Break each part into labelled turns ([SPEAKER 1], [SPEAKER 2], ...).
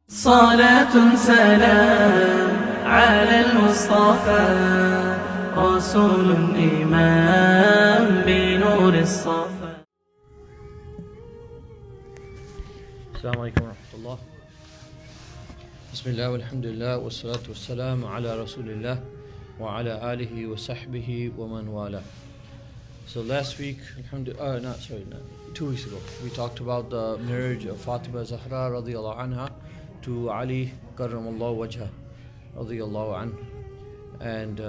[SPEAKER 1] صلاة سلام على المصطفى رسول إمام بنور الصفا.
[SPEAKER 2] السلام عليكم ورحمة الله. بسم الله والحمد لله والصلاة والسلام على رسول الله وعلى آله وصحبه ومن والاه. So last week, 2 weeks ago, we talked about the marriage of Fatima Zahra radiyallahu anha to Ali karramallahu wajha radiyallahu anhu. And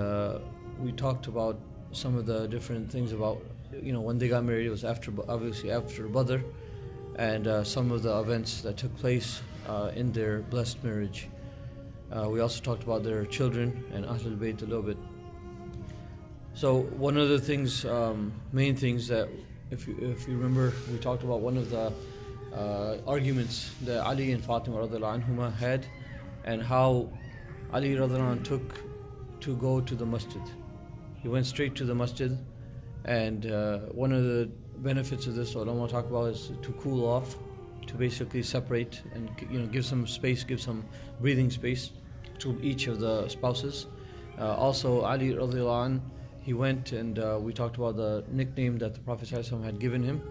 [SPEAKER 2] we talked about some of the different things about, when they got married. It was obviously after Badr, and some of the events that took place in their blessed marriage. We also talked about their children and Ahlul Bayt a little bit. So one of the things, main things that, if you remember, we talked about one of the arguments that Ali and Fatima radhiallahu anhuma had, and how Ali radhiallahu anhu took to go to the masjid. He went straight to the masjid, and one of the benefits of this, what I want to talk about, is to cool off, to basically separate and give some space, give some breathing space to each of the spouses. Also, Ali radhiallahu anhu, he went and we talked about the nickname that the Prophet ﷺ had given him.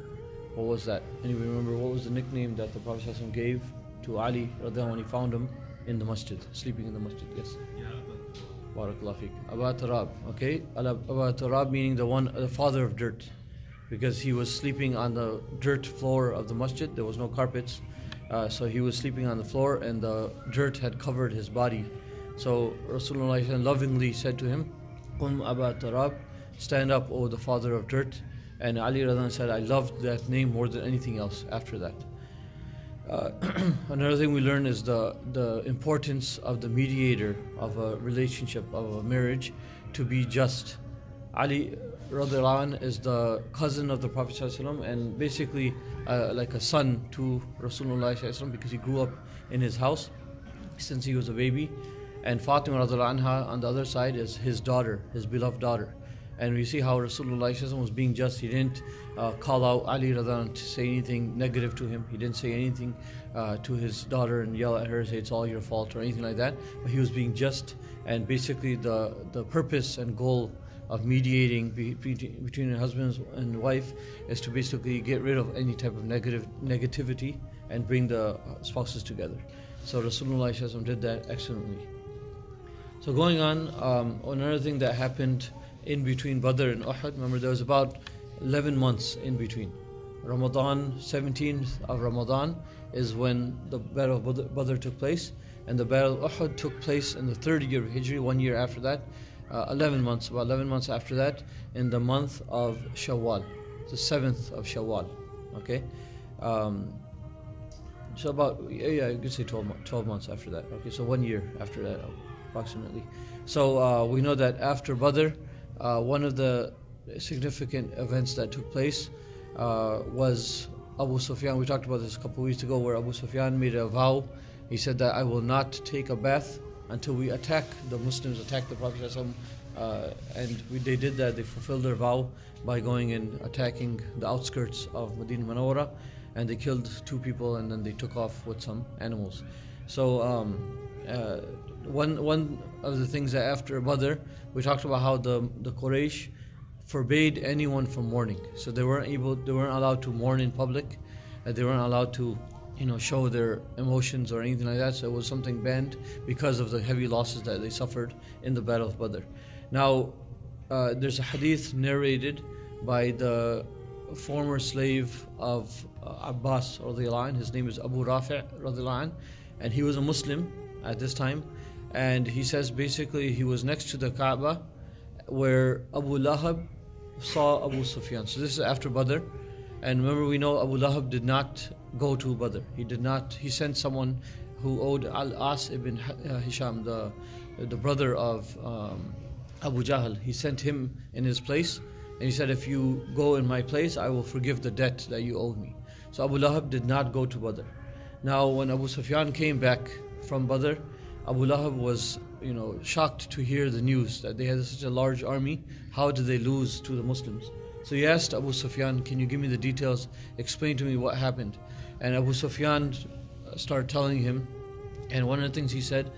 [SPEAKER 2] What was that? Anybody remember what was the nickname that the Prophet ﷺ gave to Ali radhiallahu anhu when he found him in the masjid, sleeping in the masjid? Yes. Barakallahu feek. Aba Turab. Okay. Aba Turab meaning the father of dirt, because he was sleeping on the dirt floor of the masjid. There was no carpets, so he was sleeping on the floor, and the dirt had covered his body. So Rasulullah lovingly said to him, Qum Aba Turab, stand up, O the father of dirt. And Ali radhiallahu anhu said, I loved that name more than anything else after that. Another thing we learn is the importance of the mediator of a relationship, of a marriage, to be just. Ali radhiallahu anhu is the cousin of the Prophet ﷺ, and basically like a son to Rasulullah ﷺ, because he grew up in his house since he was a baby. And Fatima radhiallahu anha on the other side is his daughter, his beloved daughter. And we see how Rasulullah ﷺ was being just. He didn't call out Ali radhiallahu anhu to say anything negative to him. He didn't say anything to his daughter and yell at her, say it's all your fault or anything like that. But he was being just, and basically the purpose and goal of mediating between a husband and wife is to basically get rid of any type of negativity and bring the spouses together. So Rasulullah ﷺ did that excellently. So going on, another thing that happened in between Badr and Uhud, remember there was about 11 months in between. Ramadan, 17th of Ramadan is when the Battle of Badr took place, and the Battle of Uhud took place in the 3rd year of Hijri, 1 year after that, about 11 months after that, in the month of Shawwal, the 7th of Shawwal. Okay, so about, you could say 12 months after that. Okay, so 1 year after that, approximately. So we know that after Badr, one of the significant events that took place was Abu Sufyan. We talked about this a couple of weeks ago, where Abu Sufyan made a vow. He said that I will not take a bath until we attack the Muslims, attack the Prophet ﷺ. And they did that. They fulfilled their vow by going and attacking the outskirts of Medina Munawwara, and they killed 2 people, and then they took off with some animals. So one of the things that after Badr, we talked about how the Quraysh forbade anyone from mourning. So they weren't allowed to mourn in public. They weren't allowed to, show their emotions or anything like that. So it was something banned because of the heavy losses that they suffered in the Battle of Badr. Now, there's a hadith narrated by the former slave of Abbas radhiyallahu anh. His name is Abu Rafi' radhiyallahu anh, and he was a Muslim at this time. And he says basically he was next to the Kaaba where Abu Lahab saw Abu Sufyan. So this is after Badr. And remember, we know Abu Lahab did not go to Badr. He sent someone who owed Al-As ibn Hisham, the brother of Abu Jahl. He sent him in his place, and he said, if you go in my place, I will forgive the debt that you owe me. So Abu Lahab did not go to Badr. Now when Abu Sufyan came back from Badr, Abu Lahab was shocked to hear the news that they had such a large army. How did they lose to the Muslims? So he asked Abu Sufyan, can you give me the details, explain to me what happened? And Abu Sufyan started telling him And one of the things he said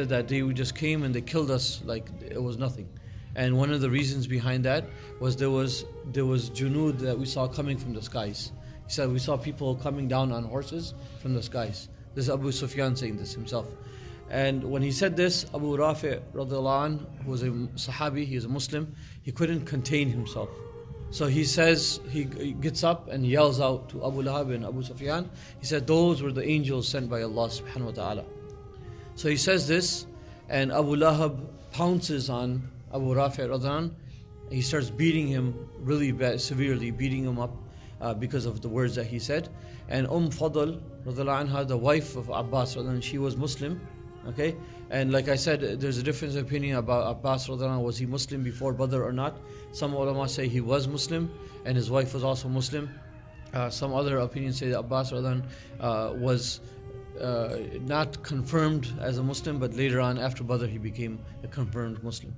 [SPEAKER 2] that they just came and they killed us like it was nothing. And one of the reasons behind that was there was junud that we saw coming from the skies. He said we saw people coming down on horses from the skies. This is Abu Sufyan saying this himself. And when he said this, Abu Rafi radiallahu anh, who was a Sahabi, he is a Muslim, he couldn't contain himself. So he says, he gets up and yells out to Abu Lahab and Abu Sufyan. He said, those were the angels sent by Allah subhanahu wa ta'ala. So he says this, and Abu Lahab pounces on Abu Rafi radiallahu anh. He starts beating him really bad, severely, beating him up because of the words that he said. And Fadl radiallahu anha, the wife of Abbas radiallahu anh, she was Muslim. Okay, and like I said, there's a difference of opinion about Abbas radiallahu anh, was he Muslim before Badr or not. Some ulama say he was Muslim and his wife was also Muslim. Some other opinions say that Abbas radiallahu anh, was not confirmed as a Muslim, but later on after Badr he became a confirmed Muslim.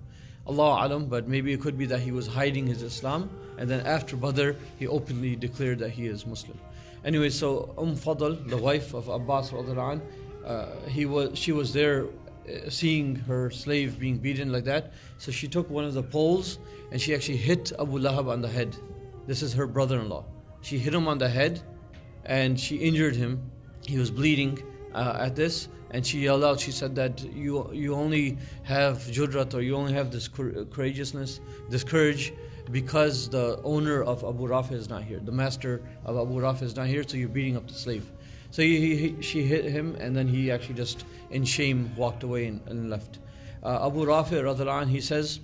[SPEAKER 2] Allah alam, but maybe it could be that he was hiding his Islam and then after Badr he openly declared that he is Muslim. Anyway, so Fadl, the wife of Abbas radiallahu anh, she was there seeing her slave being beaten like that. So she took one of the poles and she actually hit Abu Lahab on the head. This is her brother-in-law. She hit him on the head and she injured him. He was bleeding at this, and she yelled out, she said that you only have jurrat, or you only have this courageousness, this courage, because the owner of Abu Rafi is not here. The master of Abu Rafi is not here, so you're beating up the slave. So she hit him, and then he actually just in shame walked away and left. Abu Rafi radiallahu anh, he says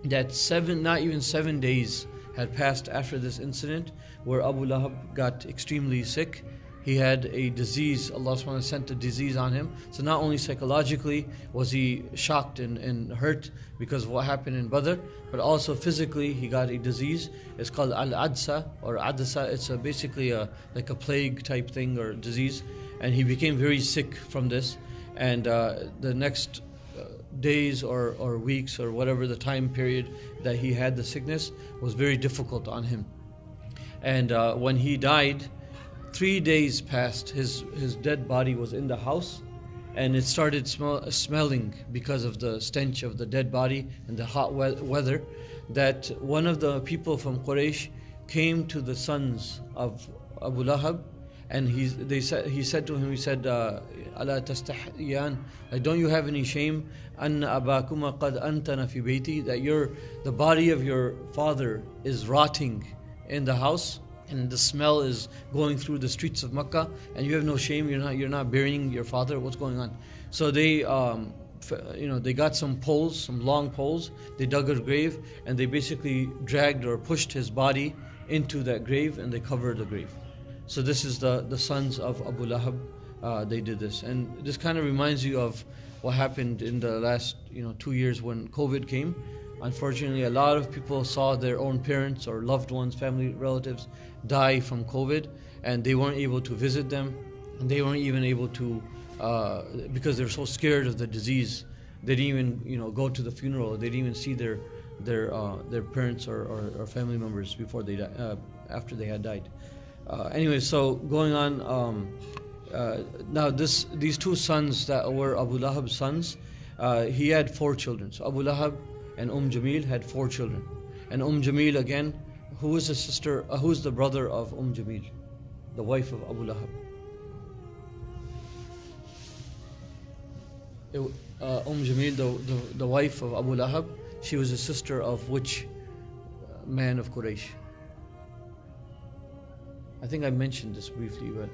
[SPEAKER 2] that not even 7 days had passed after this incident where Abu Lahab got extremely sick. He had a disease, Allah subhanahu wa ta'ala sent a disease on him. So not only psychologically was he shocked and hurt because of what happened in Badr, but also physically he got a disease. It's called Al-Adsa or Adasa. It's basically like a plague type thing or disease. And he became very sick from this. And the next days or weeks or whatever the time period that he had the sickness was very difficult on him. And when he died, 3 days passed, his dead body was in the house, and it started smelling because of the stench of the dead body and the hot weather, that one of the people from Quraysh came to the sons of Abu Lahab, and he said to him, Ala tastahyan, don't you have any shame, anna abakuma qad antana fi bayti, that the body of your father is rotting in the house, and the smell is going through the streets of Makkah, and you have no shame, you're not burying your father, what's going on? So they they got some poles, some long poles, they dug a grave, and they basically dragged or pushed his body into that grave, and they covered the grave. So this is the sons of Abu Lahab, they did this. And this kind of reminds you of what happened in the last 2 years when COVID came. Unfortunately, a lot of people saw their own parents or loved ones, family, relatives die from COVID, and they weren't able to visit them, and they weren't even able to, because they're so scared of the disease, they didn't even go to the funeral. They didn't even see their parents or family members before after they had died. Anyway, so going on, now these two sons that were Abu Lahab's sons, he had 4 children. So Abu Lahab and Jamil had 4 children. And Jamil again, who is the sister? Who is the brother of Jamil, the wife of Abu Lahab? Jamil, the wife of Abu Lahab, she was a sister of which man of Quraysh? I think I mentioned this briefly, but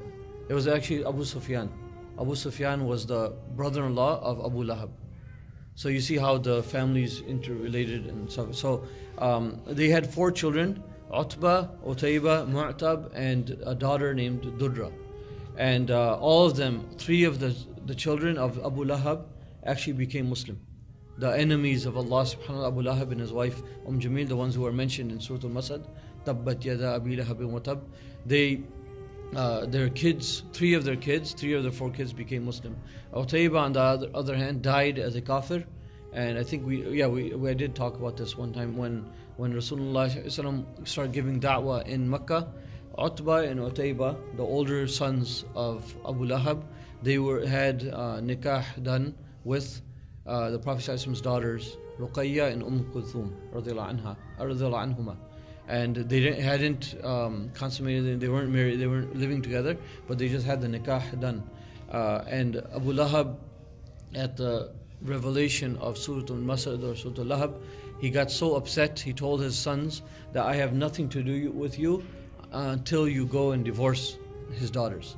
[SPEAKER 2] it was actually Abu Sufyan. Abu Sufyan was the brother-in-law of Abu Lahab. So you see how the families interrelated and stuff. So they had 4 children: Utbah, Utayba, Mu'tab, and a daughter named Durra. And all of them, 3 of the children of Abu Lahab actually became Muslim. The enemies of Allah subhanahu wa ta'ala, Abu Lahab and his wife Jamil, the ones who are mentioned in Surah Al-Masad, Tabbat yada Abi Lahabin wa tab, their kids, 3 of their 4 kids became Muslim. Utayba, on the other hand, died as a kafir. And I think we did talk about this one time when Rasulullah started giving da'wah in Makkah. Utbah and Utayba, the older sons of Abu Lahab, they had nikah done with the Prophet ﷺ's daughters, Ruqayya and Kulthum, radiallahu anhuma. And they hadn't consummated, they weren't married, they weren't living together, but they just had the nikah done. And Abu Lahab, at the revelation of Surah Al-Masad or Surah Al-Lahab, he got so upset, he told his sons that I have nothing to do with you until you go and divorce his daughters.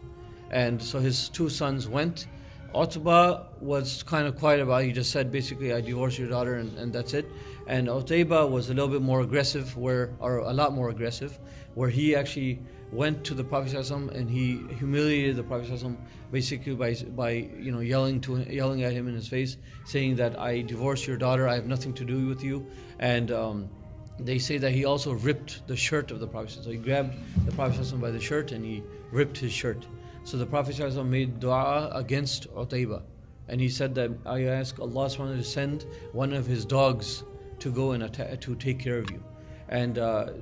[SPEAKER 2] And so his two sons went. Utbah was kind of quiet about it. He just said basically, I divorce your daughter and that's it. And Utbah was a little bit more aggressive, or a lot more aggressive, where he actually went to the Prophet ﷺ and he humiliated the Prophet ﷺ basically by yelling at him in his face, saying that I divorce your daughter, I have nothing to do with you. And they say that he also ripped the shirt of the Prophet. So he grabbed the Prophet ﷺ by the shirt and he ripped his shirt. So the Prophet ﷺ made dua against Utbah, and he said that I ask Allah subhanahu wa ta'ala to send one of his dogs to go and to take care of you. And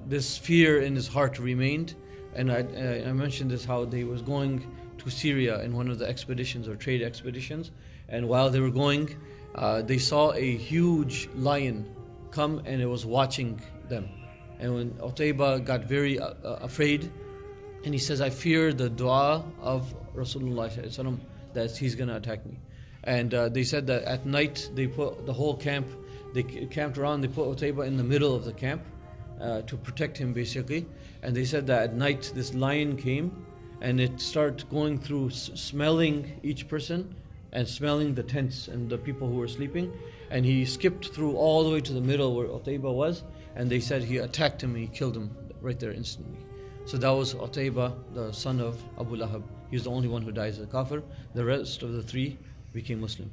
[SPEAKER 2] this fear in his heart remained. And I mentioned this, how they was going to Syria in one of the expeditions or trade expeditions, and while they were going, they saw a huge lion come and it was watching them. And when Utbah got very afraid, and he says, I fear the dua of Rasulullah that he's going to attack me. And they said that at night they put the whole camp, they camped around, they put Utbah in the middle of the camp to protect him basically. And they said that at night this lion came and it started going through, smelling each person and smelling the tents and the people who were sleeping. And he skipped through all the way to the middle where Utbah was, and they said he attacked him and he killed him right there instantly. So that was Utbah, the son of Abu Lahab. He was the only one who died as a kafir. The rest of the three became Muslim.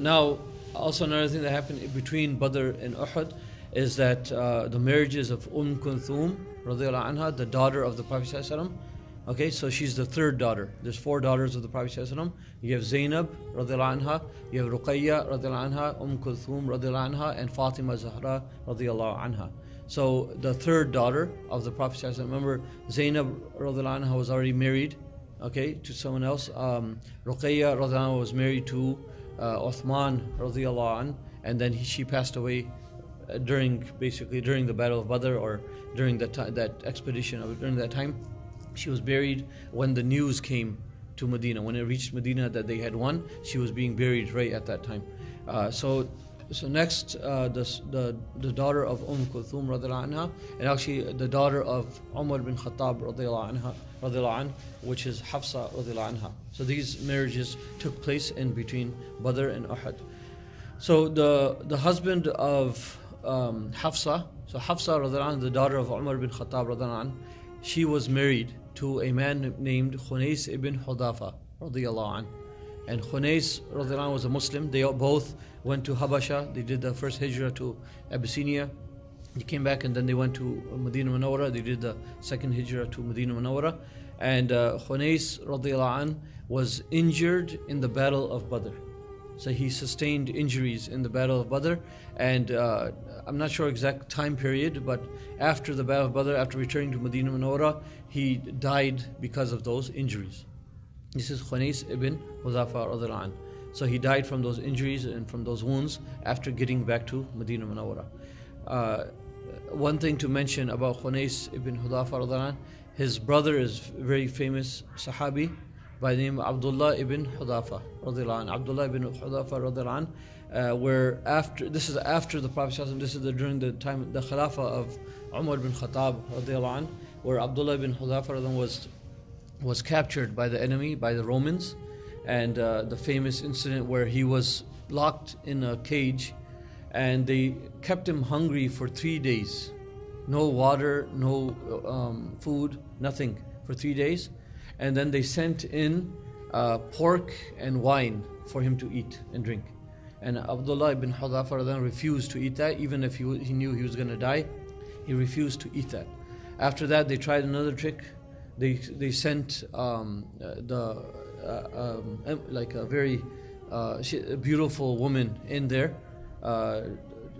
[SPEAKER 2] Now, also another thing that happened between Badr and Uhud is that the marriages of Kulthum, radiallahu anha, the daughter of the Prophet ﷺ. Okay, so she's the third daughter. There's four daughters of the Prophet ﷺ. You have Zainab, radiallahu anha. You have Ruqayya, radiallahu anha. Kulthum, radiallahu anha. And Fatima Zahra, radiallahu anha. So the third daughter of the Prophet ﷺ, remember Zainab radiallahu anha was already married, okay, to someone else. Ruqayya radiallahu anha was married to Uthman radiallahu anh, and then she passed away during the Battle of Badr, or during that expedition. During that time, she was buried when the news came to Medina. When it reached Medina that they had won, she was being buried right at that time. So next, the daughter of Kulthum radiallahu anha, and actually the daughter of Umar bin Khattab radiallahu anh, which is Hafsa radiallahu anha. So these marriages took place in between Badr and Uhud. So the husband of Hafsa, so Hafsa radiallahu anha, the daughter of Umar bin Khattab radiallahu anh, she was married to a man named Khunais ibn Hudafa radiallahu anh. And Khunais radiallahu anh was a Muslim. They both went to Habasha. They did the first hijrah to Abyssinia. They came back and then they went to Medina Munawwara. They did the second hijrah to Medina Munawwara. And Khunais radiallahu anh was injured in the Battle of Badr. So he sustained injuries in the Battle of Badr. And I'm not sure exact time period, but after the Battle of Badr, after returning to Medina Munawwara, he died because of those injuries. This is Khunais ibn Hudafa radiallahu anh. So he died from those injuries and from those wounds after getting back to Medina Munawwara. One thing to mention about Khunais ibn Hudafa radiallahu anh, his brother is very famous Sahabi by the name Abdullah ibn Hudafa radiallahu anh. Abdullah ibn Hudafa radiallahu anh, where this is after the Prophet ﷺ, this is during the time, the Khilafah of Umar bin Khattab radiallahu anh, where Abdullah ibn Hudafa radiallahu anh was captured by the enemy, by the Romans, and the famous incident where he was locked in a cage and they kept him hungry for 3 days. No water, no food, nothing for 3 days. And then they sent in pork and wine for him to eat and drink. And Abdullah ibn Hudafa refused to eat that, even if he knew he was going to die. He refused to eat that. After that, they tried another trick. They sent like a very beautiful woman in there,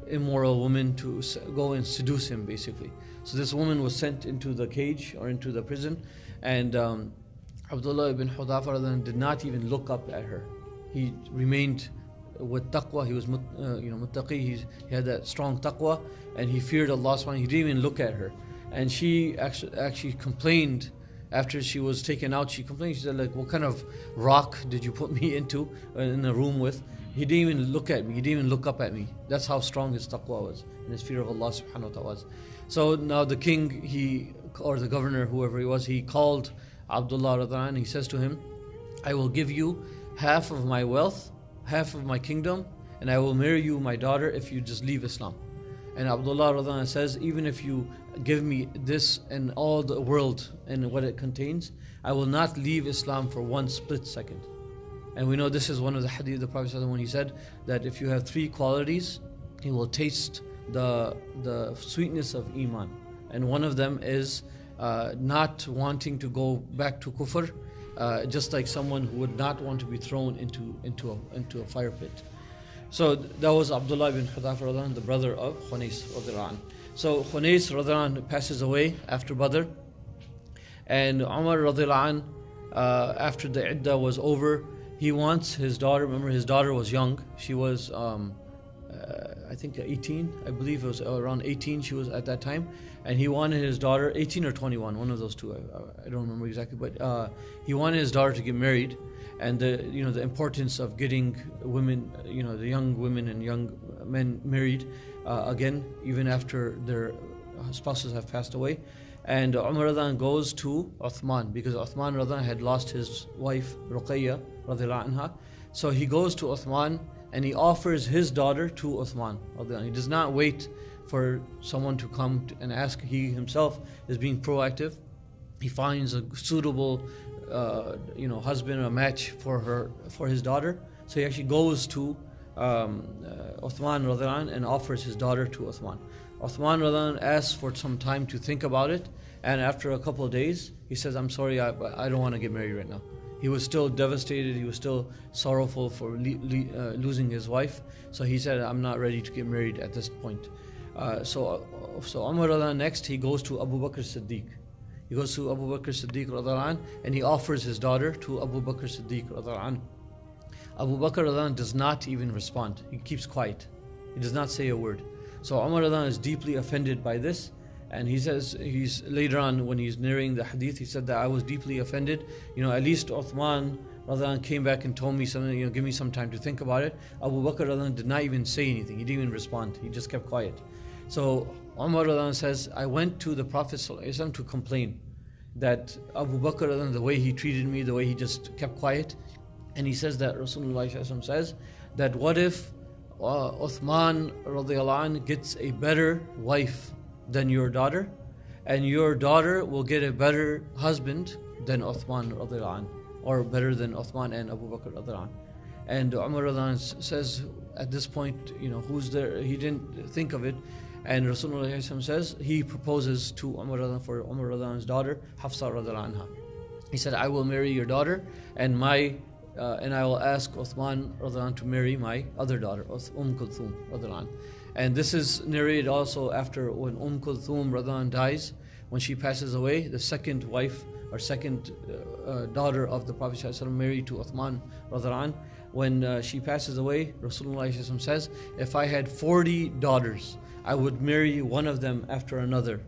[SPEAKER 2] immoral woman, to go and seduce him basically. So this woman was sent into the cage or into the prison, and Abdullah ibn Hudhafa did not even look up at her. He remained with taqwa. He was muttaqi. He had that strong taqwa, and he feared Allah subhanahu. He didn't even look at her. And she actually complained after she was taken out. She complained. She said, like, what kind of rock did you put me into in the room with? He didn't even look at me. He didn't even look up at me. That's how strong his taqwa was and his fear of Allah subhanahu wa ta'ala was. So now the king, or the governor, whoever he was, he called Abdullah radiallahu anh. He says to him, I will give you half of my wealth, half of my kingdom, and I will marry you my daughter if you just leave Islam. And Abdullah radiallahu anh says, even if you give me this and all the world and what it contains, I will not leave Islam for one split second. And we know this is one of the hadith of the Prophet when he said that if you have three qualities, you will taste the sweetness of Iman. And one of them is not wanting to go back to kufr, just like someone who would not want to be thrown into a fire pit. So that was Abdullah ibn Hudhafa, the brother of Khunais. So Khunais passes away after Badr, and Umar after the iddah was over, he wants his daughter. Remember, his daughter was young. She was I think 18, I believe it was around 18 she was at that time, and he wanted his daughter, 18 or 21, one of those two, I don't remember exactly, but he wanted his daughter to get married, and the importance of getting women, the young women and young men married again, even after their spouses have passed away. And Umar goes to Uthman, because Uthman had lost his wife Ruqayya radiallahu anha. So he goes to Uthman and he offers his daughter to Uthman. He does not wait for someone to come and ask. He himself is being proactive. He finds a suitable husband or a match for his daughter. So he actually goes to Uthman radiallahu anh and offers his daughter to Uthman. Uthman radiallahu anh asks for some time to think about it, and after a couple of days he says, I'm sorry, I don't want to get married right now. He was still devastated, he was still sorrowful for losing his wife, so he said, I'm not ready to get married at this point. So Umar radiallahu anh, next he goes to Abu Bakr Siddiq. He goes to Abu Bakr Siddiq radiallahu anh, and he offers his daughter to Abu Bakr Siddiq radiallahu anh. Abu Bakr radiallahu anh does not even respond. He keeps quiet. He does not say a word. So Umar radiallahu anh is deeply offended by this, and he says, later on when he's narrating the hadith, he said that I was deeply offended. At least Uthman radiallahu anh came back and told me something, give me some time to think about it. Abu Bakr radiallahu anh did not even say anything. He didn't even respond. He just kept quiet. So Umar radiallahu anh says, I went to the Prophet ﷺ to complain that Abu Bakr radiallahu anh, the way he treated me, the way he just kept quiet. And he says that Rasulullah ﷺ says that what if Uthman radiallahu anh gets a better wife than your daughter, and your daughter will get a better husband than Uthman radiallahu anh, or better than Uthman and Abu Bakr radiallahu anh. And Umar radiallahu anh says at this point, who's there? He didn't think of it. And Rasulullah says he proposes to Umar radiallahu anh for Umar radiallahu anh's daughter Hafsa radiallahu anha. He said, I will marry your daughter, and I will ask Uthman radiallahu anh to marry my other daughter, Kulthum radiallahu anh. And this is narrated also after when Kulthum radiallahu anh dies. When she passes away, the second wife or second daughter of the Prophet ﷺ married to Uthman radiallahu anh. When she passes away, Rasulullah ﷺ says, if I had 40 daughters, I would marry one of them after another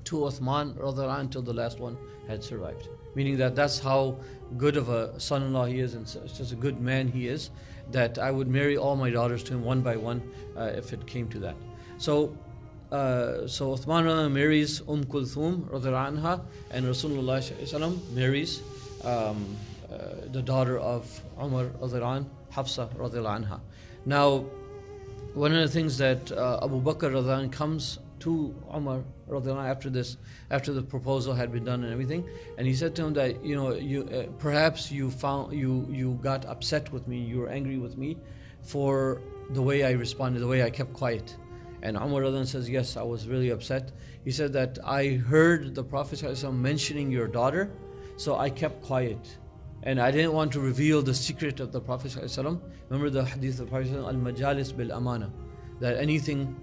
[SPEAKER 2] to Uthman radiallahu anh until the last one had survived. Meaning that's how good of a son-in-law he is, and such a good man he is, that I would marry all my daughters to him one by one if it came to that. So Uthman marries Kulthum radiallahu anha, and Rasulullah marries the daughter of Umar radiallahu anh, Hafsa radiallahu anha. Now, one of the things that Abu Bakr radiallahu anh comes to Umar radiallahu anh after the proposal had been done and everything, and he said to him that perhaps you got upset with me, you were angry with me for the way I responded, the way I kept quiet. And Umar radiallahu anh says, yes, I was really upset. He said that I heard the Prophet ﷺ mentioning your daughter, so I kept quiet, and I didn't want to reveal the secret of the Prophet ﷺ. Remember the hadith of the Prophet ﷺ, al-majalis bil amana, that anything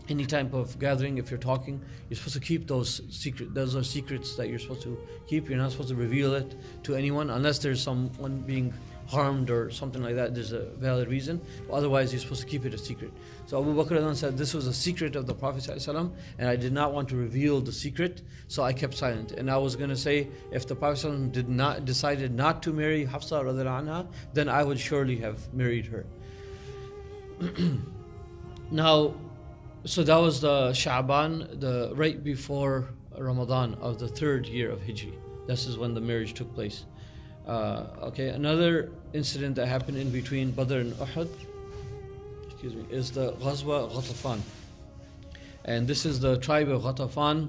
[SPEAKER 2] any type of gathering, if you're talking, you're supposed to keep those secret. Those are secrets that you're supposed to keep. You're not supposed to reveal it to anyone unless there's someone being harmed or something like that. There's a valid reason. Otherwise, you're supposed to keep it a secret. So Abu Bakr said, this was a secret of the Prophet ﷺ, and I did not want to reveal the secret, so I kept silent. And I was going to say, if the Prophet ﷺ decided not to marry Hafsa radiallahu anha, then I would surely have married her. Now, so that was the Sha'ban, the right before Ramadan of the 3rd year of Hijri. This is when the marriage took place. Another incident that happened in between Badr and Uhud, is the Ghazwa Ghatafan. And this is the tribe of Ghatafan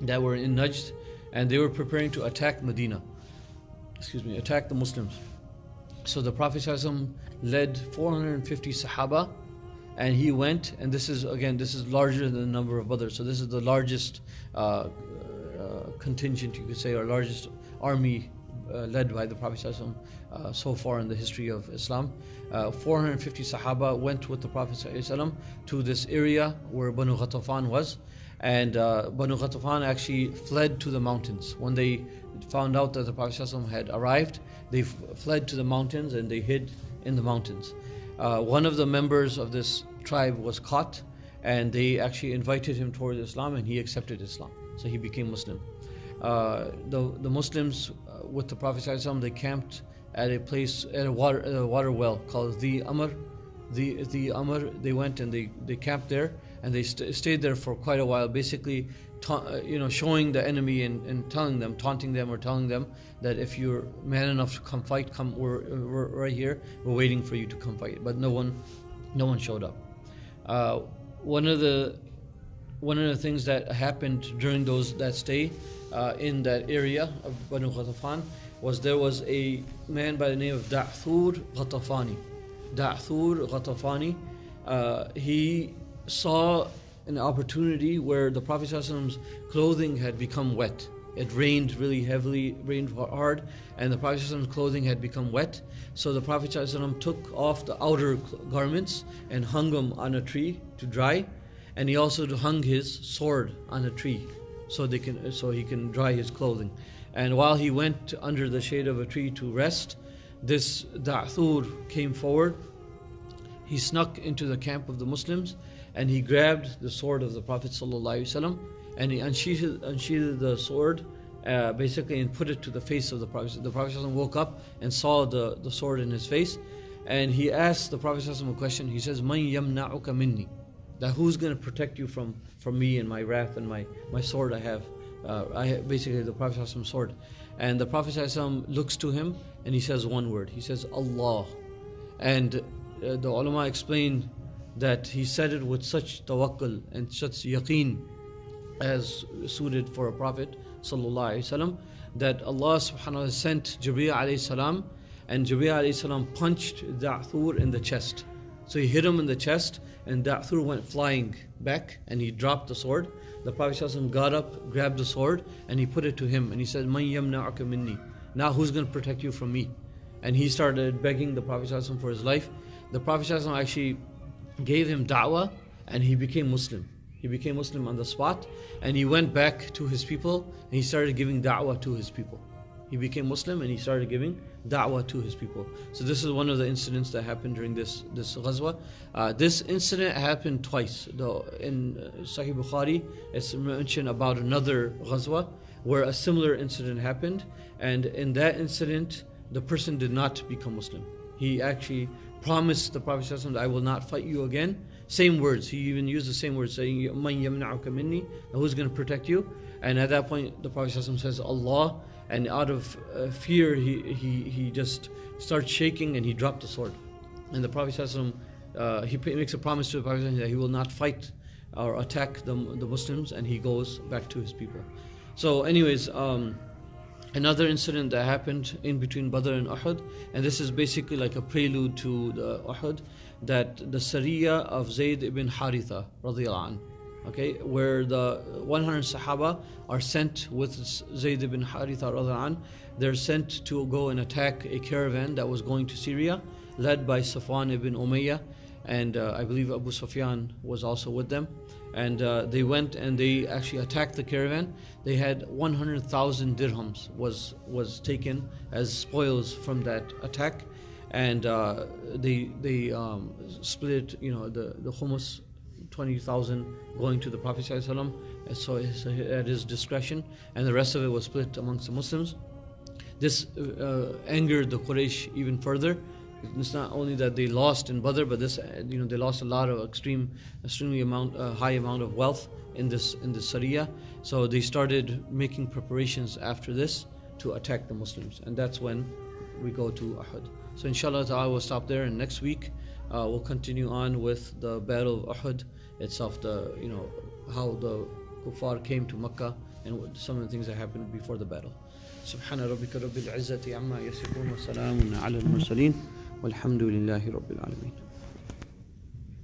[SPEAKER 2] that were in Najd, and they were preparing to attack Medina. Attack the Muslims. So the Prophet ﷺ led 450 Sahaba, and he went, and this is larger than the number of Badr. So this is the largest contingent, you could say, or largest army led by the Prophet ﷺ so far in the history of Islam. 450 Sahaba went with the Prophet ﷺ to this area where Banu Ghatafan was, and Banu Ghatafan actually fled to the mountains. When they found out that the Prophet ﷺ had arrived, they fled to the mountains and they hid in the mountains. One of the members of this tribe was caught, and they actually invited him towards Islam, and he accepted Islam. So he became Muslim. The Muslims with the Prophet ﷺ, they camped at a place, at a water well called the Amr. The Amr, they went and they camped there, and they stayed there for quite a while, basically showing the enemy and taunting them or telling them that if you're man enough to come fight, we're right here, we're waiting for you to come fight. But no one showed up. One of the things that happened during that stay in that area of Banu Ghatafan was there was a man by the name of Da'thur Ghatafani. He saw an opportunity where the Prophet ﷺ's clothing had become wet. It rained really heavily, rained hard, and the Prophet ﷺ's clothing had become wet. So the Prophet ﷺ took off the outer garments and hung them on a tree to dry, and he also hung his sword on a tree so he can dry his clothing. And while he went under the shade of a tree to rest, this Da'thur came forward. He snuck into the camp of the Muslims, and he grabbed the sword of the Prophet ﷺ, and he unsheathed the sword basically and put it to the face of the Prophet. The Prophet ﷺ woke up and saw the sword in his face, and he asked the Prophet ﷺ a question. He says, "Man yamna'uka minni?" That who's going to protect you from me and my wrath and my sword I have. Basically the Prophet ﷺ's sword. And the Prophet ﷺ looks to him and he says one word. He says, Allah. And the ulama explain that he said it with such tawakkul and such yaqeen as suited for a Prophet ﷺ, that Allah subhanahu wa ta'ala sent Jibreel alayhi salam, and Jibreel alayhi salam punched Da'thur in the chest. So he hit him in the chest, and Da'thur went flying back and he dropped the sword. The Prophet ﷺ got up, grabbed the sword, and he put it to him, and he said, "Man yamna'uka minni?" Now who's going to protect you from me? And he started begging the Prophet ﷺ for his life. The Prophet ﷺ actually gave him da'wah, and he became Muslim. He became Muslim on the spot, and he went back to his people and he started giving da'wah to his people. He became Muslim and he started giving da'wah to his people. So this is one of the incidents that happened during this ghazwa. This incident happened twice. In Sahih Bukhari, it's mentioned about another ghazwa where a similar incident happened, and in that incident, the person did not become Muslim. He actually promised the Prophet ﷺ that I will not fight you again. Same words. He even used the same words, saying, "Man yamna'uka minni?" Who's going to protect you? And at that point, the Prophet ﷺ says, "Allah." And out of fear, he just starts shaking and he dropped the sword. And the Prophet ﷺ, he makes a promise to the Prophet ﷺ that he will not fight or attack the Muslims, and he goes back to his people. So anyways, another incident that happened in between Badr and Uhud, and this is basically like a prelude to the Uhud, that the Sariyah of Zayd ibn Haritha radiyallahu anhu, okay, where the 100 Sahaba are sent with Zayd ibn Haritha radiyallahu anhu. They're sent to go and attack a caravan that was going to Syria, led by Safwan ibn Umayyah. and I believe Abu Sufyan was also with them. And they went and they actually attacked the caravan. They had 100,000 dirhams was taken as spoils from that attack, and they split, the hummus, 20,000 going to the Prophet ﷺ, so at his discretion, and the rest of it was split amongst the Muslims. This angered the Quraysh even further. It's not only that they lost in Badr, but this, they lost a lot of extremely high amount of wealth in this Sariyah. So they started making preparations after this to attack the Muslims, and that's when we go to Uhud. So inshallah ta'ala we'll stop there, and next week we'll continue on with the Battle of Uhud itself, how the kuffar came to Makkah and some of the things that happened before the battle. سبحان ربك رب العزة عما يصفون وسلام على المرسلين والحمد لله رب العالمين.